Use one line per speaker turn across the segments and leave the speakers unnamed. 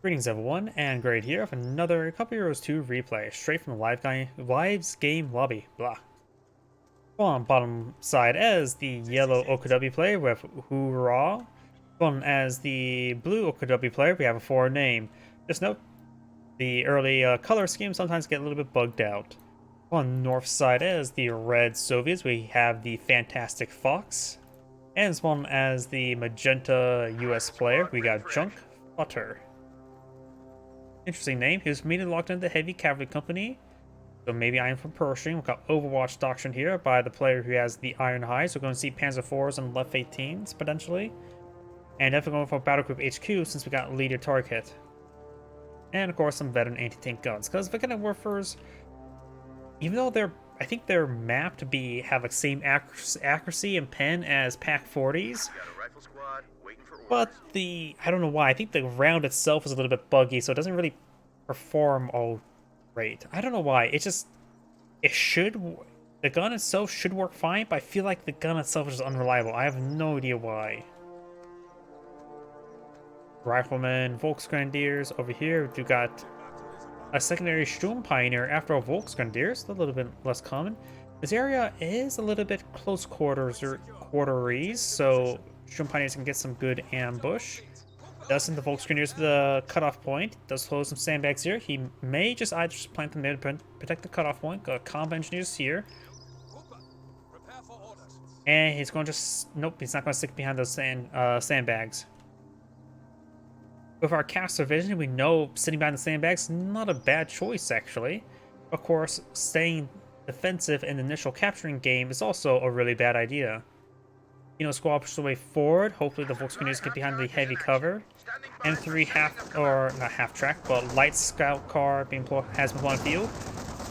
Greetings everyone, and Great here with another Couple Heroes 2 replay, straight from the Live's game lobby. Blah. On bottom side as the yellow OKW player, we have Hourrra. On as the blue OKW player, we have a foreign name. Just note, the early color schemes sometimes get a little bit bugged out. On north side as the red Soviets, we have the TheFantasticFox. And as well as the magenta US player, we got JunkFutter. Interesting name. He was immediately locked into the Heavy Cavalry Company. So maybe Iron from Pershing. We've got Overwatch Doctrine here by the player who has the Iron High. So we're going to see Panzer IVs and Left 18s potentially. And definitely going for Battle Group HQ since we got Leader Target. And of course some veteran anti-tank guns. Because Veteran Warfares, even though I think they're mapped to have like same accuracy and pen as Pack 40s. But I don't know why, I think the round itself is a little bit buggy, so it doesn't really perform all great. I don't know why, the gun itself should work fine, but I feel like the gun itself is unreliable. I have no idea why. Riflemen, Volksgrenadiers, over here we got a secondary Sturm Pioneer after all Volksgrenadiers, a little bit less common. This area is a little bit close quarters or quarteries, so Sturm Pioneers can get some good ambush. Does send the Volksgrenadiers to the cutoff point. Does close some sandbags here. He may just either plant them there to protect the cutoff point. Got combat engineers here. And he's going to just... Nope, he's not going to stick behind those sandbags. With our caster vision, we know sitting behind the sandbags not a bad choice, actually. Of course, staying defensive in the initial capturing game is also a really bad idea. Squad pushes the way forward. Hopefully the Volksgrenadiers get behind the heavy cover. M3 not half track, but light scout car has been on field.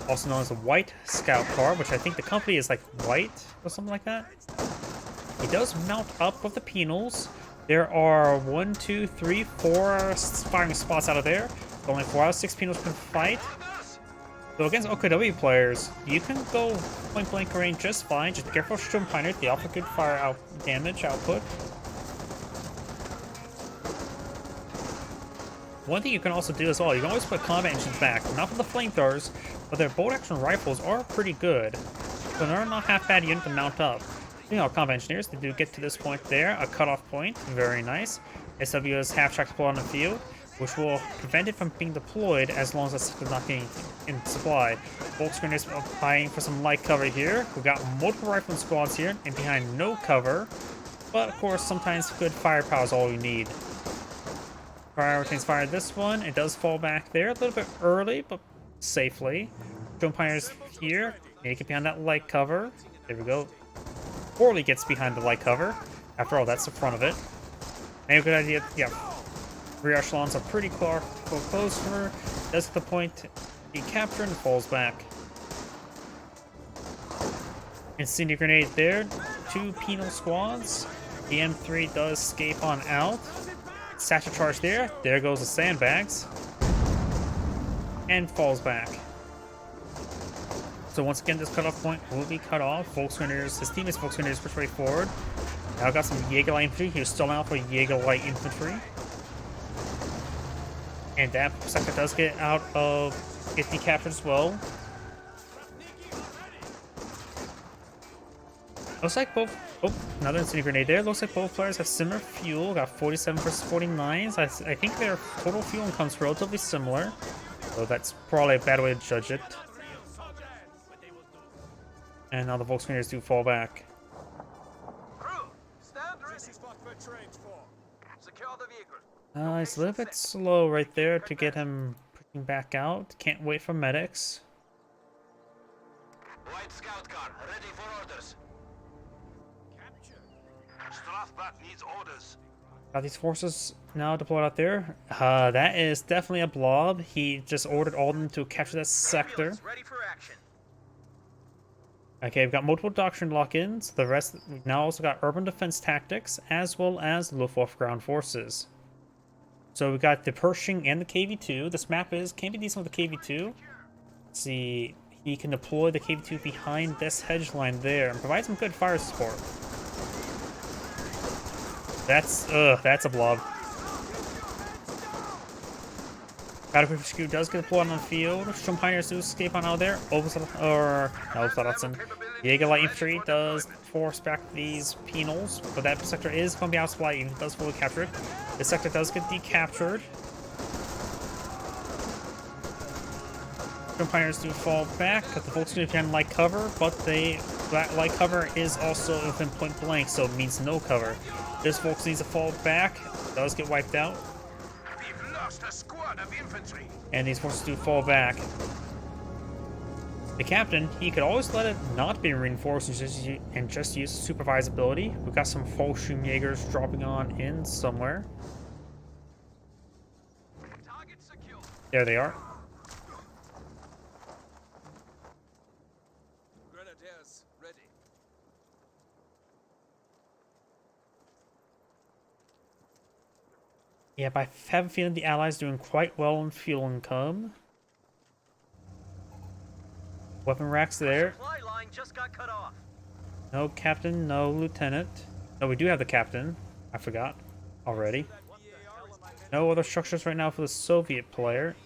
Also known as a white scout car, which I think the company is like white or something like that. He does mount up with the penals. There are 1, 2, 3, 4 firing spots out of there. Only 4 out of 6 penals can fight. So against OKW players, you can go point blank range just fine. Just be careful of Sturm Pioneers. They offer good fire damage output. One thing you can also do as well, you can always put combat engines back. Not for the flamethrowers, but their bolt action rifles are pretty good. So they're not half bad unit to mount up. Combat engineers, they do get to this point there. A cutoff point, very nice. SW is half track deployed on the field, which will prevent it from being deployed as long as it's not getting in supply. Volksgrenadiers are eyeing for some light cover here. We've got multiple rifleman squads here and behind no cover. But of course, sometimes good firepower is all you need. Fire retains fire this one. It does fall back there a little bit early, but safely. Sturm Pioneers here. Make it behind that light cover. There we go. Poorly gets behind the light cover. After all, that's the front of it. Maybe a good idea. Yeah. Rear echelons are pretty close for her. Does the point be captured and falls back. Incendiary grenade there. 2 penal squads. The M3 does escape on out. Satchel charge there. There goes the sandbags. And falls back. So once again, this cutoff point will be cut off. Volksgrenadiers, his teammates Volksgrenadiers push way forward. Now got some Jaeger light infantry. He was still out for Jaeger light infantry. And that sector does get out of get decaptured as well. Looks like both... Oh, another incendiary grenade there. Looks like both players have similar fuel. Got 47 versus 49s. I think their total fuel income is relatively similar. So that's probably a bad way to judge it. And now the Volksgrenadiers do fall back. He's a little bit slow right there to get him pushing back out. Can't wait for medics.
White scout car, ready for orders. Strafbach needs orders.
Got these forces now deployed out there. That is definitely a blob. He just ordered all of them to capture that sector.
Ready for action.
Okay, we've got multiple doctrine lock-ins. The rest, we've now also got urban defense tactics, as well as Luftwaffe ground forces. So we got the Pershing and the KV-2. This map can be decent with the KV-2. Let's see, he can deploy the KV-2 behind this hedge line there and provide some good fire support. That's a blob. Battlefield HQ does get pulled on the field. Some Pioneers do escape on out of there. Jaeger Light Infantry does force back these penals, but that sector is going to be out of supply even if it does fully capture it. This sector does get decaptured. Some Pioneers do fall back. The Volks do can light cover, but that light cover is also within point blank, so it means no cover. This Volks needs to fall back. Does get wiped out.
We've lost a squad of infantry.
And these forces do fall back. The captain, he could always let it not be reinforced and just use supervise ability. We've got some Fallschirmjägers dropping on in somewhere.
Target secure.
There they are.
Grenadiers ready.
Yeah, but I have a feeling the Allies doing quite well on fuel income. Weapon racks there.
Supply line just got cut off.
No captain, no lieutenant. No, we do have the captain. I forgot already. No other structures right now for the Soviet player.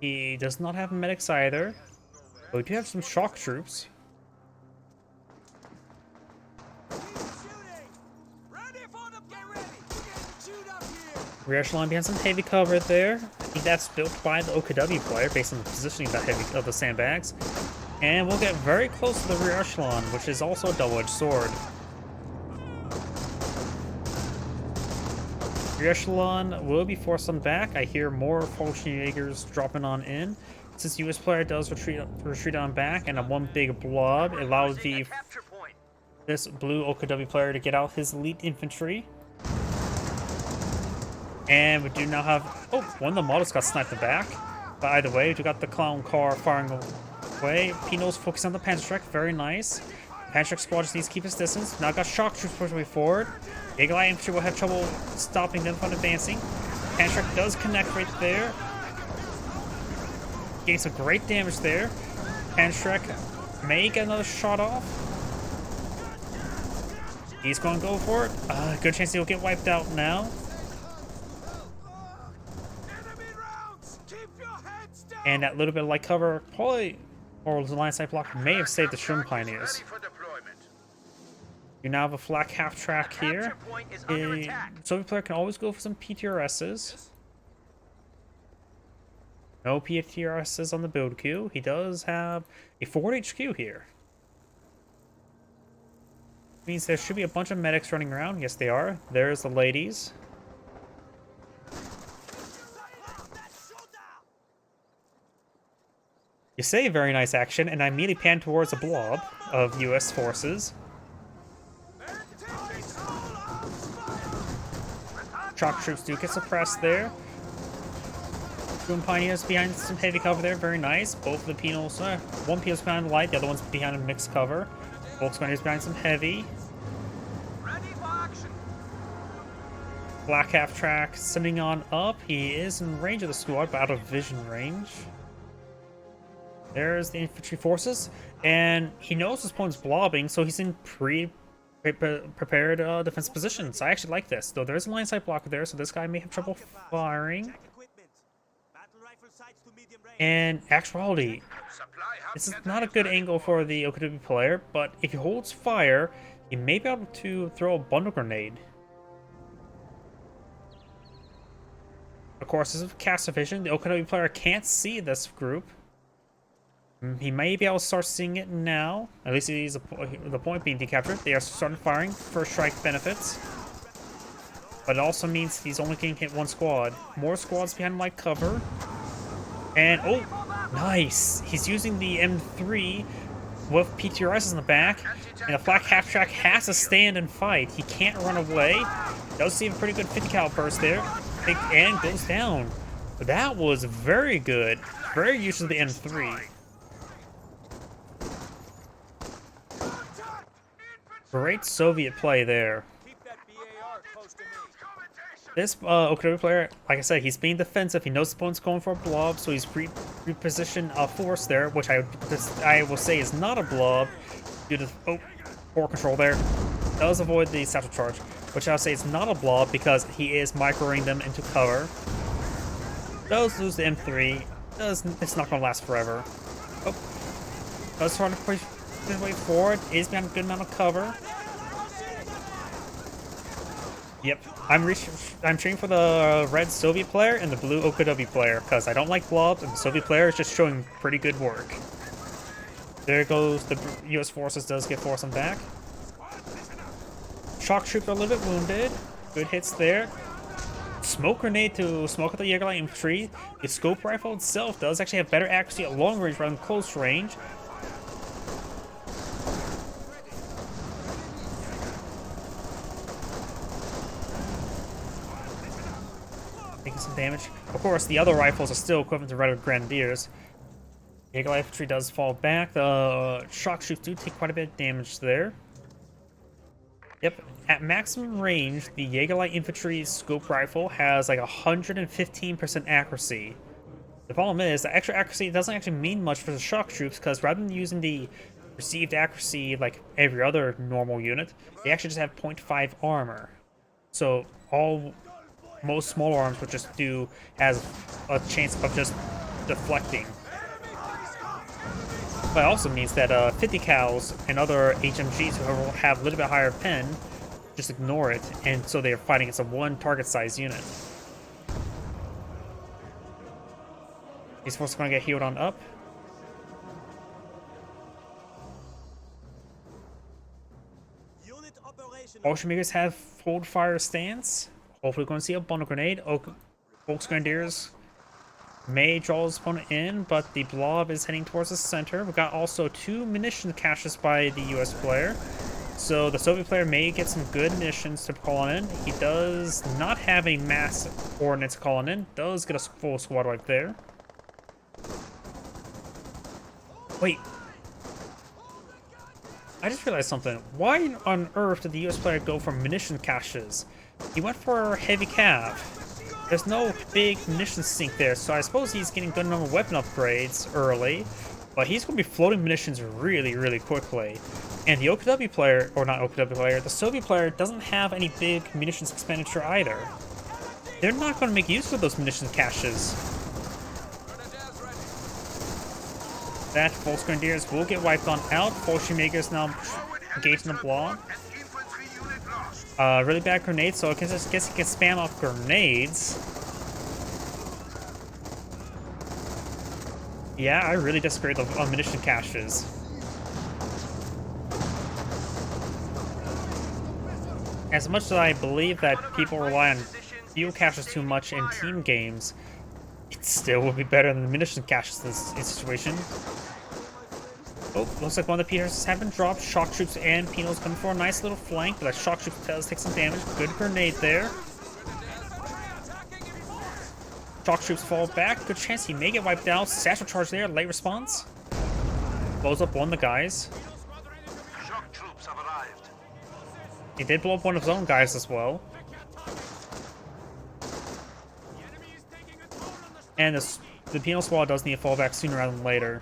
He does not have medics either. But we do have some shock troops. Rear echelon behind some heavy cover there. I think that's built by the OKW player based on the positioning of the sandbags. And we'll get very close to the rear echelon, which is also a double-edged sword. Rear echelon will be forced on back. I hear more Fallschirmjägers dropping on in. Since US player does retreat on back, and a one big blob allows this blue OKW player to get out his elite infantry. And we do now have... Oh, one of the models got sniped in the back. But either way, we got the clown car firing away. Pino's focusing on the Panzerschreck. Very nice. Panzerschreck squad just needs to keep his distance. Now got shock troops pushing way forward. Jaeger Light Infantry will have trouble stopping them from advancing. Panzerschreck does connect right there. Getting some great damage there. Panzerschreck may get another shot off. He's going to go for it. Good chance he'll get wiped out now. And that little bit of light cover, probably, or the line side block, may have saved the Shroom Pioneers. You now have a flak half track here. A Soviet player can always go for some PTRSs. No PTRSs on the build queue. He does have a forward HQ here. Means there should be a bunch of medics running around. Yes, they are. There's the ladies. You say very nice action, and I immediately pan towards a blob of US forces. Shock troops do get suppressed there. Shroom Pioneers behind some heavy cover there, very nice. Both of the penals, one penal's behind the light, the other one's behind a mixed cover. Both Pioneers behind some heavy. Black half track sending on up. He is in range of the squad, but out of vision range. There's the infantry forces, and he knows his opponent's blobbing, so he's in prepared defensive positions. I actually like this, though there's a line sight blocker there, so this guy may have trouble firing. And actuality, this is not a good angle for the OKW player, but if he holds fire, he may be able to throw a bundle grenade. Of course, this is cast vision. The OKW player can't see this group. He may be able to start seeing it now. At least he's the point being decaptured. They are starting firing. First strike benefits. But it also means he's only getting hit one squad. More squads behind light cover. And, oh, nice. He's using the M3 with PTRS in the back. And the flak half track has to stand and fight. He can't run away. Does see a pretty good 50 cal burst there. And goes down. But that was very good. Very used to the M3. Great Soviet play there. This OKW player, like I said, he's being defensive. He knows the opponent's going for a blob, so he's repositioned a force there, which I will say is not a blob due to poor control there. Does avoid the satchel charge, which I'll say is not a blob because he is microing them into cover. Does lose the M3. It's not gonna last forever. Oh, does try to push his way forward. Is behind a good amount of cover. Yep, I'm cheering for the red Soviet player and the blue OKW player because I don't like blobs, and the Soviet player is just showing pretty good work. There goes the U.S. forces. Does get forced on back. Shock troops are a little bit wounded. Good hits there. Smoke grenade to smoke out the Jägerlight infantry. The scope rifle itself does actually have better accuracy at long range rather than close range. Taking some damage. Of course, the other rifles are still equivalent to Red Grenadiers. Jägerlight infantry does fall back. The shock troops do take quite a bit of damage there. Yep, at maximum range, the Jägerlight infantry scope rifle has like 115% accuracy. The problem is, the extra accuracy doesn't actually mean much for the shock troops because rather than using the perceived accuracy like every other normal unit, they actually just have 0.5 armor. So most small arms would just has a chance of just deflecting. But it also means that 50 cals and other HMGs who have a little bit higher pen just ignore it, and so they're fighting against a one target size unit. These forces are going to get healed on up. Ocean Makers have hold fire stance. Hopefully, we're going to see a bundle grenade. Volksgrenadiers may draw his opponent in, but the blob is heading towards the center. We got also 2 munition caches by the US player. So the Soviet player may get some good munitions to call in. He does not have a mass ordnance calling in. Does get a full squad right there. Wait. I just realized something. Why on earth did the US player go for munition caches? He went for heavy cav. There's no big munitions sink there, so I suppose he's getting good number of weapon upgrades early, but he's going to be floating munitions really, really quickly. And the OKW player, or not OKW player, the Soviet player doesn't have any big munitions expenditure either. They're not going to make use of those munitions caches. That Volksgrenadiers will get wiped on out. Bolshevikers now engaged in the blob. Really bad grenades, so I guess he can spam off grenades. Yeah, I really disagree with the munition caches. As much as I believe that people rely on fuel caches too much in team games, it still would be better than the munition caches in this situation. Oh, looks like one of the Peters have been dropped. Shock troops and Pino's coming for a nice little flank, but that shock troop does take some damage. Good grenade there. Shock troops fall back. Good chance he may get wiped out. Satchel charge there. Late response. Blows up one of the guys.
Shock troops have arrived.
He did blow up one of his own guys as well. And the Pino squad does need to fall back sooner rather than later.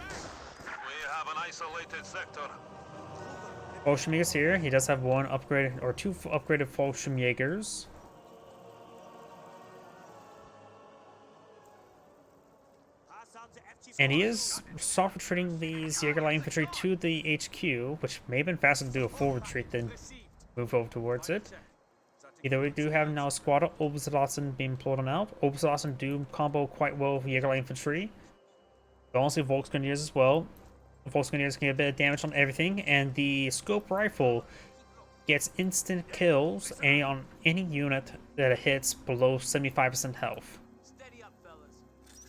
Bolshevik's here. He does have one upgraded, or 2 upgraded Bolshevigers. And he is soft retreating these Jägerlight infantry to the HQ, which may have been faster to do a full retreat than move over towards it. Either we do have now a squad of Obersoldaten being pulled on out. Obersoldaten do combo quite well with Jägerlight infantry. We also see Volksgrenadiers as well. Volksgrenadiers can get a bit of damage on everything, and the scope rifle gets instant kills on any unit that hits below 75% health.
Steady up, fellas.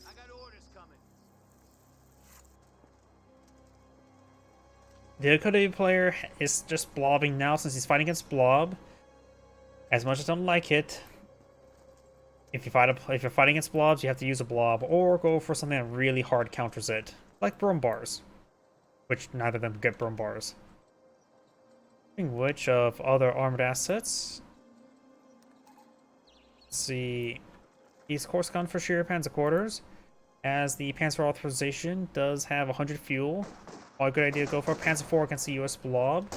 I got orders coming.
The OKW player is just blobbing now since he's fighting against blob. As much as I don't like it, if you're fighting against blobs, you have to use a blob or go for something that really hard counters it, like Brum bars. Which neither of them get Brum bars. Speaking which of other armored assets, let's see, he's course gun for sheer Panzer quarters, as the Panzer authorization does have 100 fuel. All good idea to go for a Panzer IV against the US blob.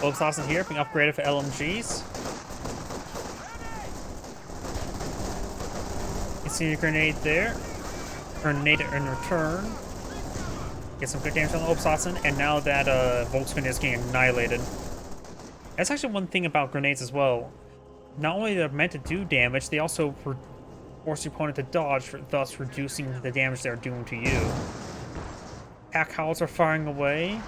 Obersoldaten here being upgraded for LMGs. See a grenade there. Grenade in return. Get some good damage on the Obsatsen, and now that Volkswagen is getting annihilated. That's actually one thing about grenades as well. Not only they're meant to do damage, they also force your opponent to dodge, thus reducing the damage they're doing to you. Pack howls are firing away.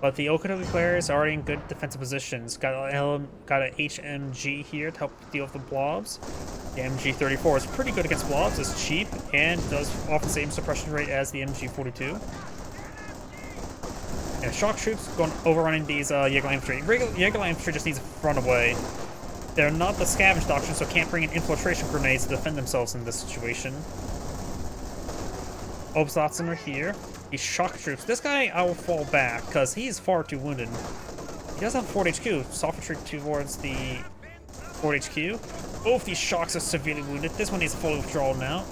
But the OKW player is already in good defensive positions. Got an HMG here to help deal with the blobs. The MG34 is pretty good against blobs. It's cheap and does offer the same suppression rate as the MG42. And shock troops going overrunning these Jaeger infantry. Jaeger infantry just needs to run away. They're not the scavenge doctrine, so can't bring in infiltration grenades to defend themselves in this situation. Obsatsen are here. These shock troops. This guy, I will fall back because he's far too wounded. He does have 4 HQ. Soft retreat towards the 4 HQ. Both these shocks are severely wounded. This one needs a full withdrawal now.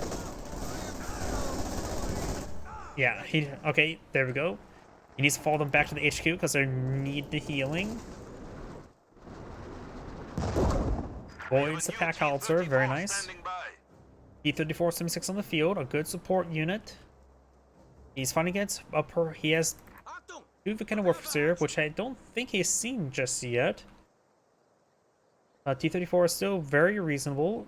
Yeah, okay, there we go. He needs to follow them back to the HQ because they need the healing. Voids the pack howitzer, very nice. T-34 76 on the field, a good support unit. He's fighting against he has 2 Volcano Warfare, which I don't think he's seen just yet. T-34 is still very reasonable.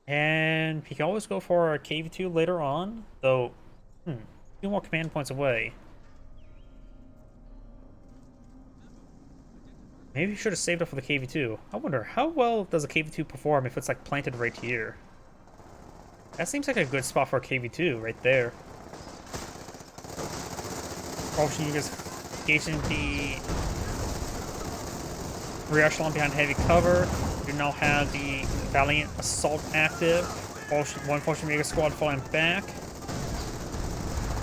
And he can always go for a KV-2 later on, though 2 more command points away. Maybe he should have saved up for the KV-2. I wonder, how well does a KV-2 perform if it's like planted right here? That seems like a good spot for a KV-2 right there. Propulsion units engaging the rear echelon behind heavy cover. You now have the Valiant Assault active. One Fortune Jaeger squad falling back.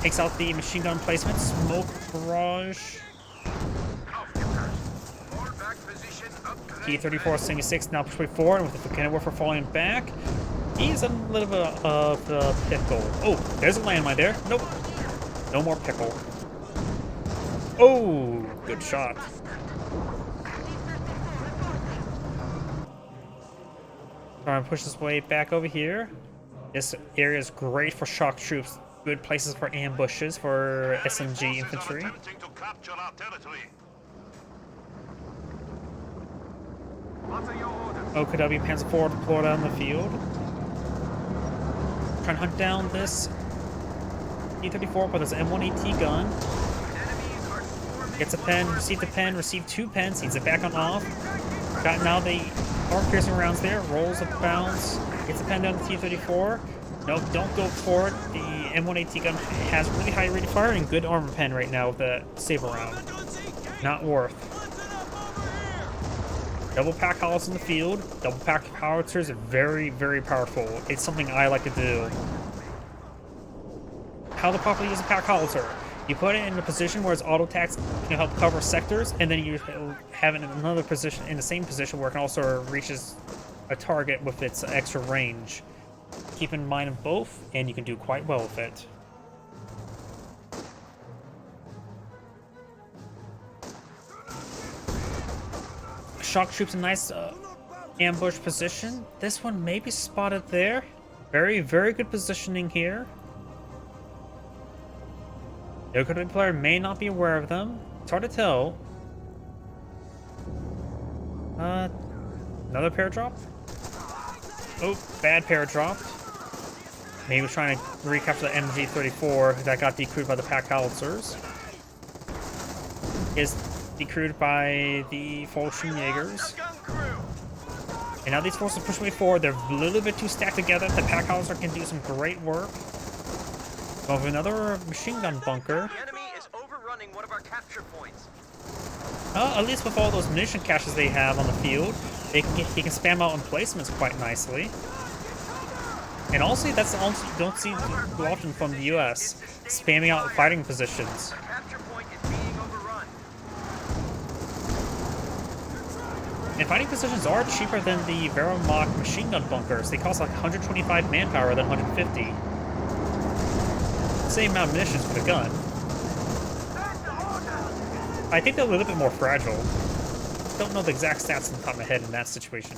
Takes out the machine gun placement. Smoke barrage. T-34 76 now push forward with the Volcano Warfare falling back. He's a little bit of a pickle. Oh, there's a landmine there. Nope. No more pickle. Oh, good shot. Trying to push his way back over here. This area is great for shock troops. Good places for ambushes for SMG infantry. OKW Panzer IV deployed out in the field. Trying to hunt down this T-34 with his M1AT gun. Gets a pen, received a pen, received 2 pens, needs it back on off. Got now the armor piercing rounds there, rolls a bounce, gets a pen down the T-34. Nope, don't go for it. The M1AT gun has really high rate of fire and good armor pen right now with a saber round. Not worth. Double pack howitzers in the field. Double pack howitzers are very, very powerful. It's something I like to do. How to properly use a pack howitzer. You put it in a position where its auto attacks can help cover sectors, and then you have it in another position, in the same position where it can also reaches a target with its extra range. Keep in mind of both, and you can do quite well with it. Shock troops in nice ambush position. This one may be spotted there. Very, very good positioning here. The OKW player may not be aware of them. It's hard to tell. Another pair dropped. Oh, bad pair dropped. Maybe trying to recapture the MG34 that got decrewed by the pack howitzers. Is decrewed by the Volkswagen Jaegers. And now these forces push way forward. They're a little bit too stacked together. The pack howitzer can do some great work. Over another machine gun bunker.
The enemy is overrunning one of our capture points.
At least with all those munition caches they have on the field, he can spam out emplacements quite nicely. And also, that's also you don't see too often from the US, spamming out fighting positions.
Our capture point is being overrun.
And fighting positions are cheaper than the Wehrmacht machine gun bunkers. They cost like 125 manpower than 150. Same amount of munitions for the gun. I think they're a little bit more fragile. Don't know the exact stats on the top of my head in that situation.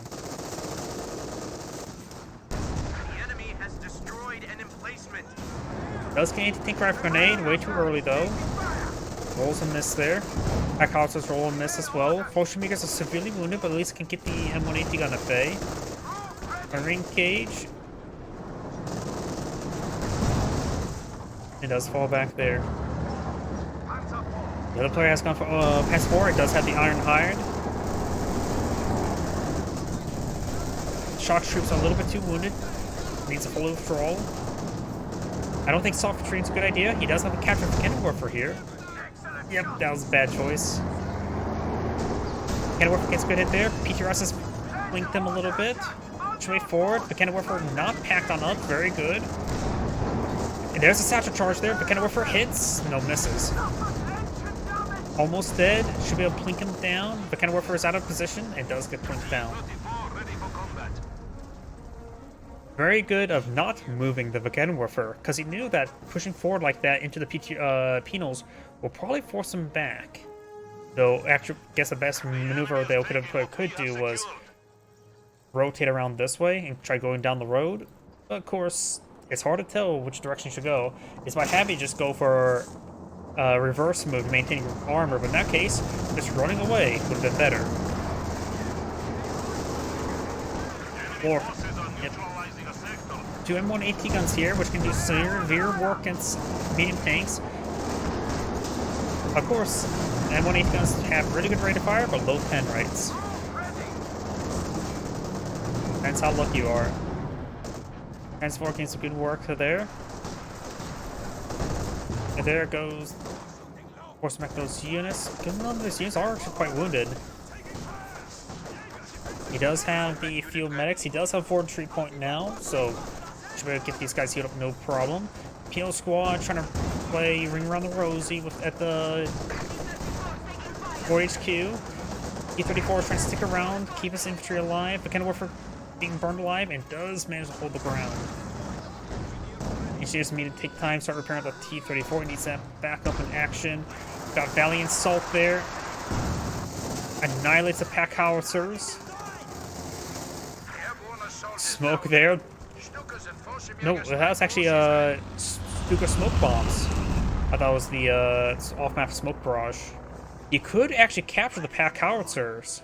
Replacement.
Does gain to think right grenade, way too early though. Rolls a miss there. Pack howitzers roll a miss as well. Makers are severely wounded, but at least can get the M180 gun at bay. Marine cage. It does fall back there. The other player has gone for pass forward. It does have the iron hide. Shock troops are a little bit too wounded. Needs a full withdrawal. I don't think soft retreat's a good idea. He does have a capture for Kenworth here. Yep, that was a bad choice. Kenworth gets a good hit there. PTRS has blinked them a little bit. Straight forward. The Kenworth not packed on up. Very good. And there's a satchel charge there. The Kenworth hits. No misses. Almost dead. Should be able to blink him down. The Kenworth is out of position and does get blinked down. Very good of not moving the Vakenwerfer, because he knew that pushing forward like that into the penals will probably force him back. Though, actually, I guess the best maneuver they could do was rotate around this way and try going down the road. But of course, it's hard to tell which direction you should go. It's by having just go for reverse move, maintaining armor. But in that case, just running away would have been better. Or, yep. Two M180 guns here, which can do severe work against medium tanks. Of course, M180 guns have really good rate of fire, but low pen rates. Depends how lucky you are. Transport getting some good work there. And there goes. Force back those units. Good none of those units are actually quite wounded. He does have the field medics. He does have forward retreat point now, so should be able to get these guys healed up no problem. Penal squad trying to play ring around the rosy at the 4 HQ. E-34 is trying to stick around, keep his infantry alive. But Kenworth being burned alive and does manage to hold the ground. And she just needed to take time, start repairing the T-34. He needs that back up in action. Got Valiant Salt there. Annihilates the pack howitzers. Smoke there. No, that was actually Stuka smoke bombs. I thought it was the off-map smoke barrage. You could actually capture the pack howitzers.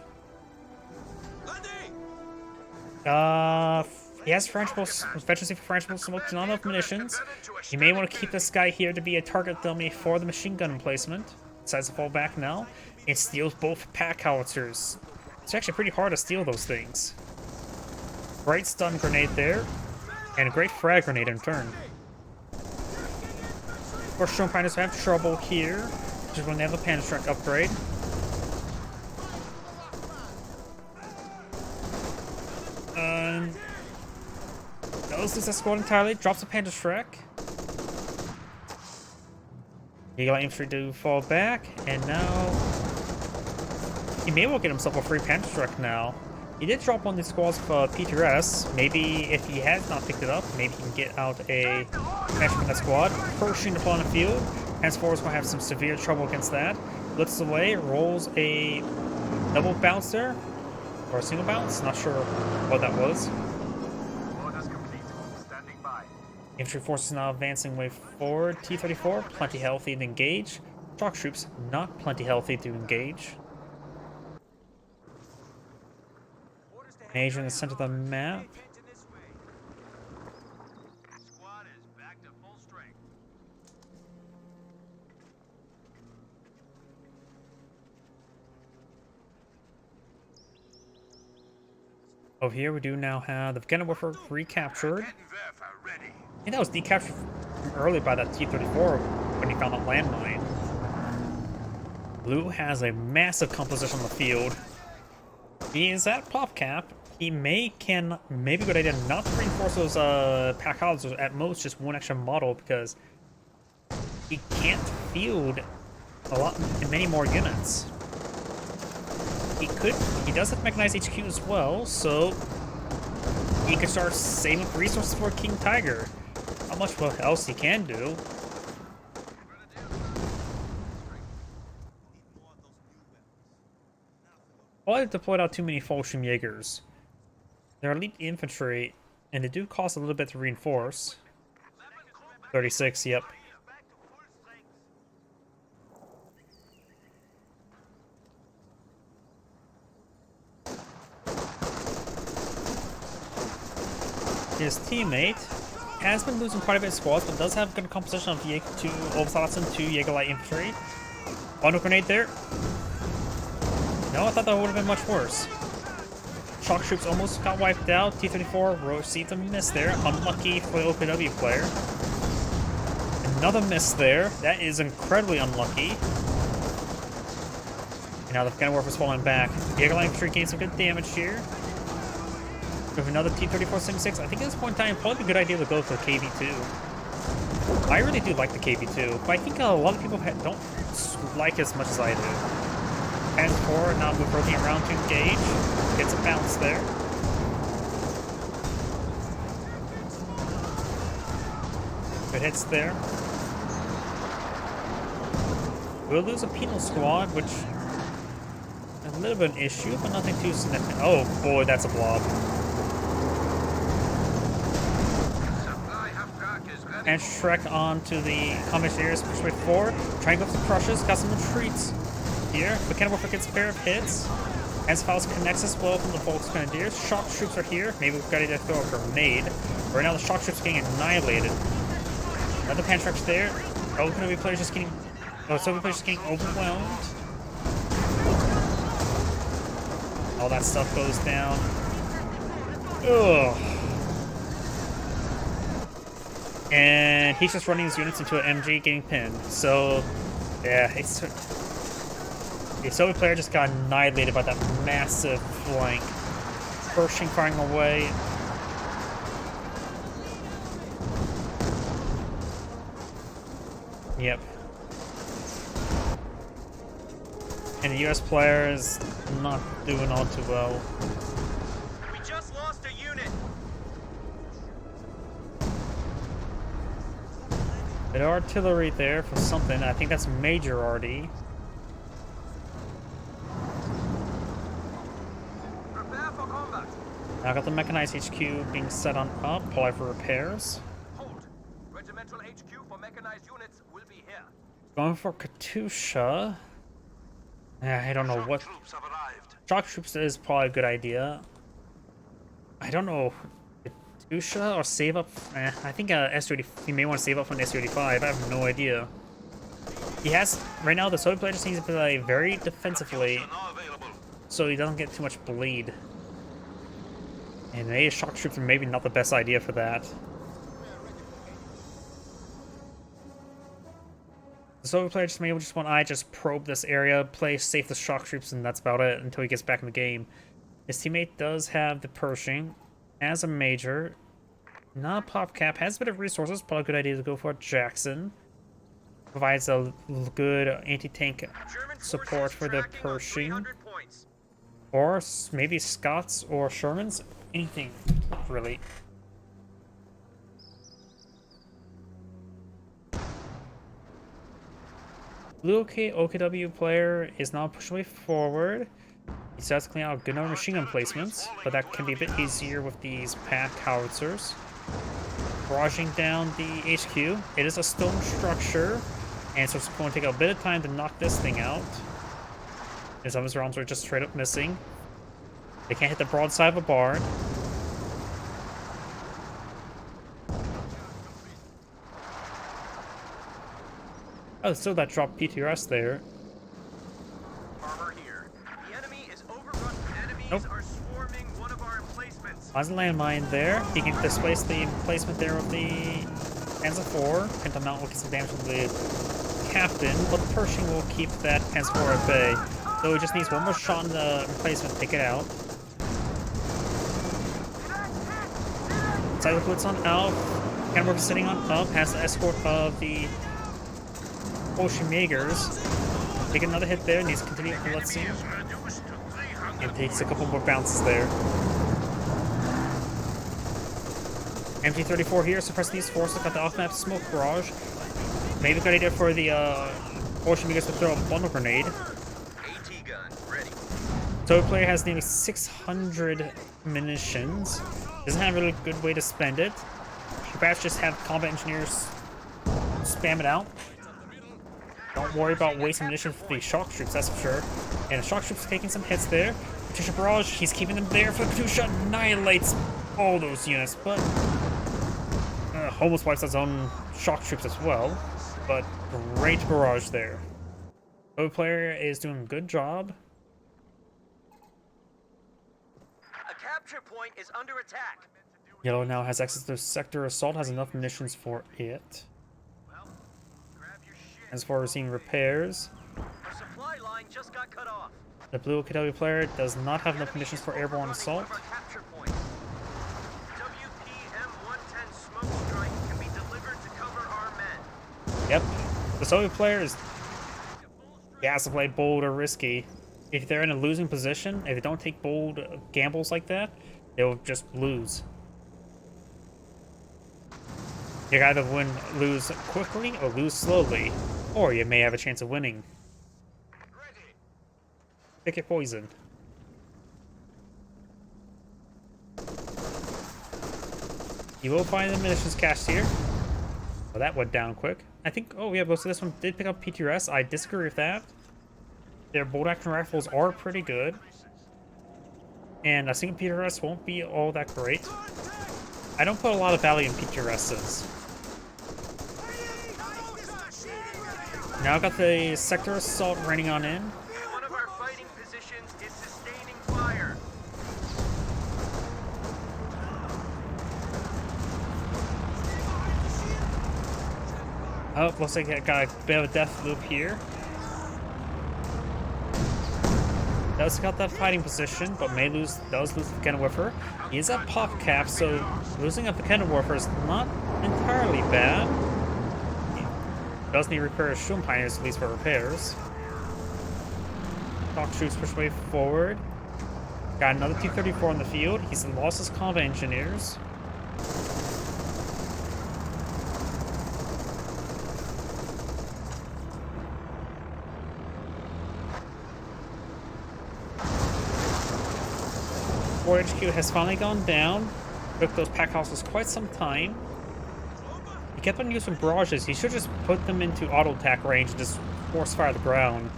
He has efficiency for Frenchable smoke, not enough munitions. You may want to keep this guy here to be a target dummy for the machine gun emplacement. Decides to fall back now. It steals both pack howitzers. It's actually pretty hard to steal those things. Great stun grenade there. And a great frag grenade in turn. Of course, Stormfighters have trouble here, just when they have a Panzerstrike upgrade. Does lose that squad entirely, drops a Panzerstrike. Eagle infantry to fall back, and now he may well get himself a free Panzerstrike now. He did drop one of these squads for PTRS. Maybe if he has not picked it up, maybe he can get out a match from that squad. First shooting upon the field. Henceforth is going to have some severe trouble against that. Looks away, rolls a double bounce there. Or a single bounce, not sure what that was.
Orders complete. Standing by.
Infantry forces now advancing way forward. T-34, plenty healthy to engage. Shock troops, not plenty healthy to engage. Major in the center of the map.
Squad is back to full strength.
Over here, we do now have the Vakenwerfer recaptured. I think that was decaptured early by that T-34 when he found that landmine. Blue has a massive composition on the field. He is at pop cap. He maybe a good idea not to reinforce those pack howitzers, at most just one extra model, because he can't field many more units. He does have mechanized HQ as well, so he could start saving up resources for King Tiger. Not much else he can do. Probably deployed out too many Fallschirmjägers. They're elite infantry, and they do cost a little bit to reinforce. 36, yep. His teammate has been losing quite a bit of squads, but does have good composition of 2 Overslots and 2 Jaeger Light Infantry. Bundle grenade there. No, I thought that would have been much worse. Shock troops almost got wiped out. T-34 received a miss there. Unlucky for the OKW player. Another miss there. That is incredibly unlucky. And now the Kenworth is falling back. Jaeger Light Infantry gained some good damage here. With another T-34-76, I think at this point in time, probably a good idea to go for the KV-2. I really do like the KV-2, but I think a lot of people don't like it as much as I do. Hands forward, now move rotating around to engage. Gets a bounce there. Good hits there. We'll lose a penal squad, which is a little bit of an issue, but nothing too significant. Oh boy, that's a blob. And Shrek onto the Commissioners, push way forward. Try and go for the crushes, got some retreats here. But Kenworth gets a pair of hits. As Files connects as well from the Volks Grenadiers. Shock troops are here. Maybe we've got to throw a grenade. Right now the shock troops are getting annihilated. Another Pantrax there. Oh, gonna be players just getting. Oh, Soviet players just getting overwhelmed. All that stuff goes down. Ugh. And he's just running his units into an MG getting pinned. So, yeah, the Soviet player just got annihilated by that massive flank. Pershing firing away. Yep. And the US player is not doing all too well.
We just lost a unit.
Bit of artillery there for something. I think that's major already.
Prepare for combat.
Now I got the mechanized HQ being set on up, probably for repairs.
Hold. Regimental HQ for mechanized units will be here.
Going for Katusha. I don't know what.
Troops have arrived.
Shock troops is probably a good idea. I don't know. Katusha or save up? I think S30. He may want to save up on S35. I have no idea. He has right now. The Soviet player just needs to play very defensively, so he doesn't get too much bleed. And maybe shock troops are maybe not the best idea for that. The Soviet player just maybe just want I just probe this area, play safe the shock troops, and that's about it until he gets back in the game. His teammate does have the Pershing as a major, not a pop cap, has a bit of resources, probably a good idea to go for Jackson. Provides a good anti-tank support for the Pershing. Or maybe Scots or Shermans, anything really. Blue OKW player is now pushing way forward. He starts to clean out a good number of machine gun placements, but that can be a bit easier with these pack howitzers. Barraging down the HQ. It is a stone structure, and so it's going to take a bit of time to knock this thing out. And some of his rounds are just straight up missing. They can't hit the broadside of a barn. Oh, still that dropped PTRS there.
Armor here. The enemy is overrun. Enemies are swarming one of our emplacements.
Has a landmine there. He can displace the emplacement there with the Panzer IV. Penta Mount will get some damage from the captain, but the Pershing will keep that Panzer IV at bay. So he just needs one more shot in the emplacement to take it out. Cyber Blitz on Alf. Kenworth is sitting on up, has the escort of the Ocean Jaegers. Take another hit there, needs to continue blitzing. And takes a couple more bounces there. MT-34 here, suppress these forces, got the off-map smoke barrage. Maybe a good idea for the Ocean Jaegers to throw a bundle grenade.
AT gun ready.
So the player has nearly 600 munitions. Doesn't have a really good way to spend it. Perhaps just have combat engineers spam it out. Don't worry about wasting munitions for the shock troops, that's for sure. And the shock troops taking some hits there. Katusha Barrage, he's keeping them there for Katusha, annihilates all those units, but almost wipes his own shock troops as well. But great barrage there. O player is doing a good job.
A capture point is under attack.
Yellow now has access to sector assault, has enough munitions for it.
Well, grab your shit.
As far as seeing repairs,
Our supply line just got cut off.
the blue OKW player does not have enough
Enemy
munitions
is
for airborne
overrunning
assault.
one of our capture points. WPM-110 smoke strike can be delivered to cover our men.
Yep. The Soviet player is... he has to play bold or risky. If they're in a losing position, if they don't take bold gambles like that, they'll just lose. You can either lose quickly or lose slowly, or you may have a chance of winning. Pick your poison. You will find the munitions cached here. Well, that went down quick. I think, oh yeah, most of this one did pick up PTRS. I disagree with that. Their bolt action rifles are pretty good. And a single PTRS won't be all that great. I don't put a lot of value in PTRSs. Now I've got the sector assault raining on in.
One of our fighting positions is sustaining fire.
Oh, looks like I got a bit of a death loop here. Does got that fighting position, but does lose the Whiffer. He is at pop cap, so losing a Whiffer is not entirely bad. He does need repairs, Shum Pioneers at least for repairs. Shock troops push way forward. Got another T-34 in the field. He's lost his combat engineers. War HQ has finally gone down. Took those pack houses quite some time. He kept on using barrages. He should just put them into auto attack range and just force fire the ground.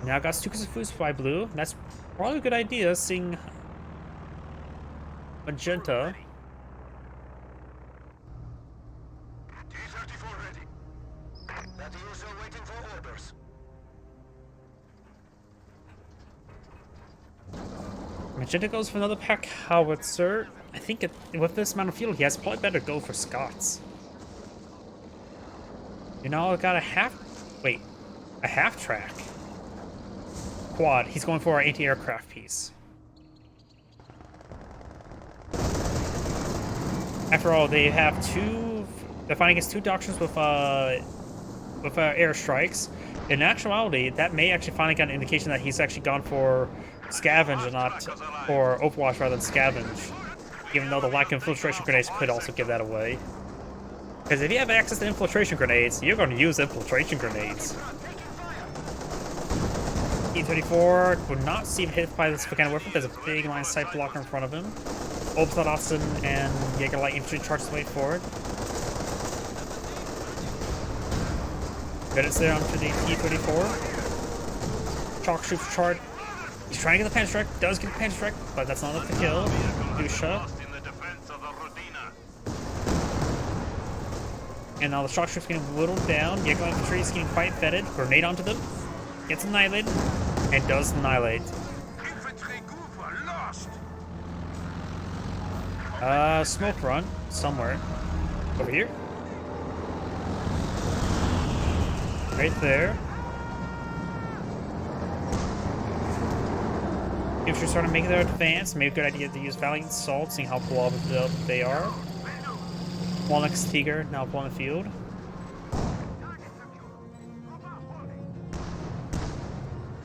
Now got Stukas Food Supply Blue. That's probably a good idea, seeing Magenta.
T-34 ready. That user waiting for orders.
Magenta goes for another pack howitzer. I think with this amount of fuel, he has probably better go for Scots. You know, I got a half track. Quad. He's going for our anti-aircraft piece. After all, they have they're fighting against two doctrines with airstrikes. In actuality, that may actually finally get an indication that he's actually gone for scavenge and not for Overwatch rather than scavenge. Even though the lack of infiltration grenades could also give that away. Because if you have access to infiltration grenades, you're going to use infiltration grenades. T-34 would not seem hit by this kind of weapon. There's a big line of sight blocker in front of him. Obstad Austin and Jaeger Light Infantry charge the way forward. Credits there onto the T-34. Chalk troops charge. He's trying to get the Pan Strike. Does get the Pan Strike, but that's not enough to kill. Dusha. And now the shock troops getting whittled down. Jaeger Light Infantry is getting quite fetid. Grenade onto them. Gets annihilated. And does annihilate. Smoke run somewhere. Over here. Right there. If you're starting to make their advance, maybe a good idea to use Valiant Salt, seeing how blobbed they are. Walnuts Tiger now up on the field.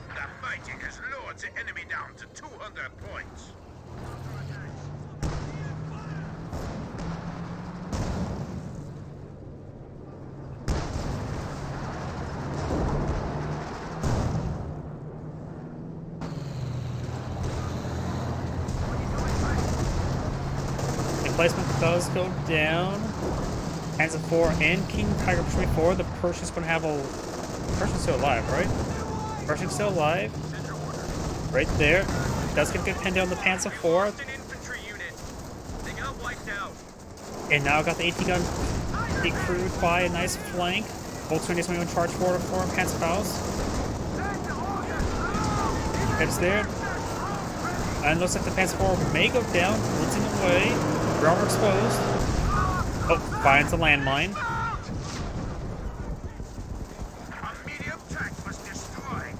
The fighting has lowered the enemy down to 200 points.
Emplacement does go down. Panzer IV and King Tiger pushing forward. The Pershing's gonna have a... Pershing's still alive, right? Pershing's still alive. Right there. Does get a good pin down the Panzer IV. And now got the AT gun decrewed by a nice flank. Volkswagen is going to charge forward for Panzerfaust. Heads there. And looks like the Panzer IV may go down. Blitzing away. Ground exposed. Oh, finds a landmine.
A medium tank was destroyed.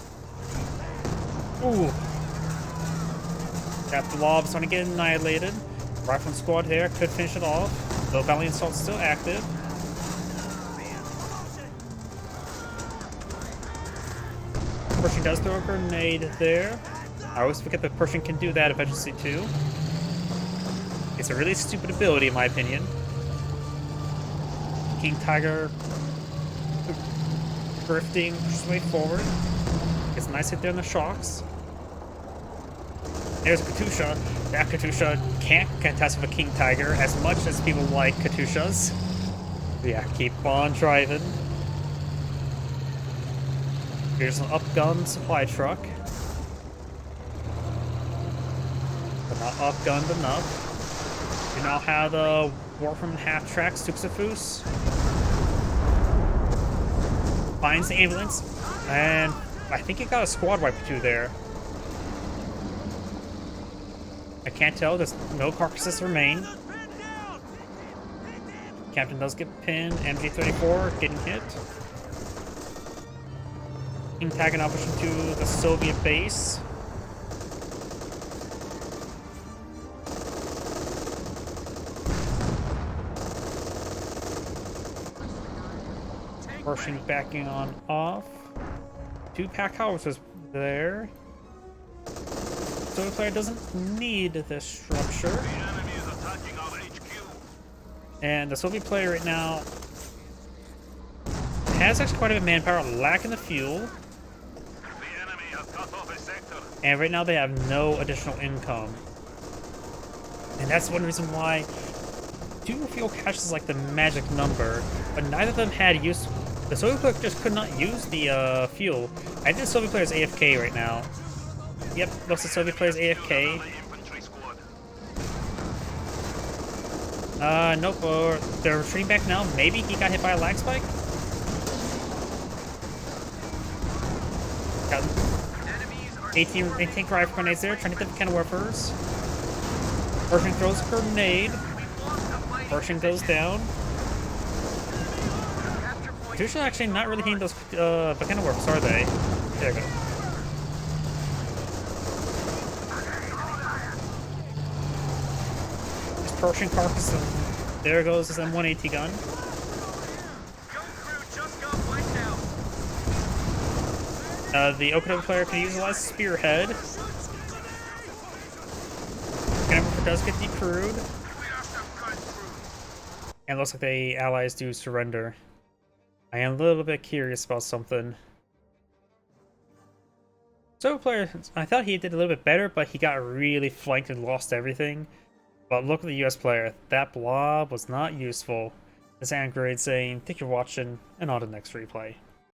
Ooh. That Blob's going to get annihilated. Rifleman squad here could finish it off. The Valiant Assault's still active. Pershing does throw a grenade there. I always forget that Pershing can do that eventually too. It's a really stupid ability in my opinion. King Tiger drifting, pushes his way forward. Gets a nice hit there in the shocks. There's Katusha. That Katusha can't contest with a King Tiger as much as people like Katushas. Yeah, keep on driving. Here's an upgun supply truck. But not upgunned enough. We now have the Warframe half-track Stuxafus. Finds the ambulance. And I think it got a squad wipe or two there. I can't tell, there's no carcasses remain. Captain does get pinned, MG-34 getting hit. King Tiger now pushing to the Soviet base. Pershing backing on off. 2 pack howitzers there. Soviet player doesn't need this structure.
The enemy is attacking our HQ.
And the Soviet player right now has actually quite a bit of manpower, lacking the fuel.
The enemy has cut off a sector.
And right now they have no additional income. And that's one reason why 2 fuel caches is like the magic number, but neither of them had use. The Soviet player just could not use the fuel. I think the Soviet player is AFK right now. Yep, looks like the Soviet player's AFK. Nope, or they're retreating back now. Maybe he got hit by a lag spike? Got 18 rifle grenades there, trying to hit the can of warfers. Pershing throws a grenade. Pershing goes down. Katusha actually not really hitting those can of warfers, are they? There we go. Pershing carcass, and there goes his M1AT gun. The Okinawa player can utilize Spearhead. Okinawa does get decrewed. And it looks like the allies do surrender. I am a little bit curious about something. So player, I thought he did a little bit better, but he got really flanked and lost everything. But look at the US player. That blob was not useful. This Android saying, thank you for watching, and on to the next replay.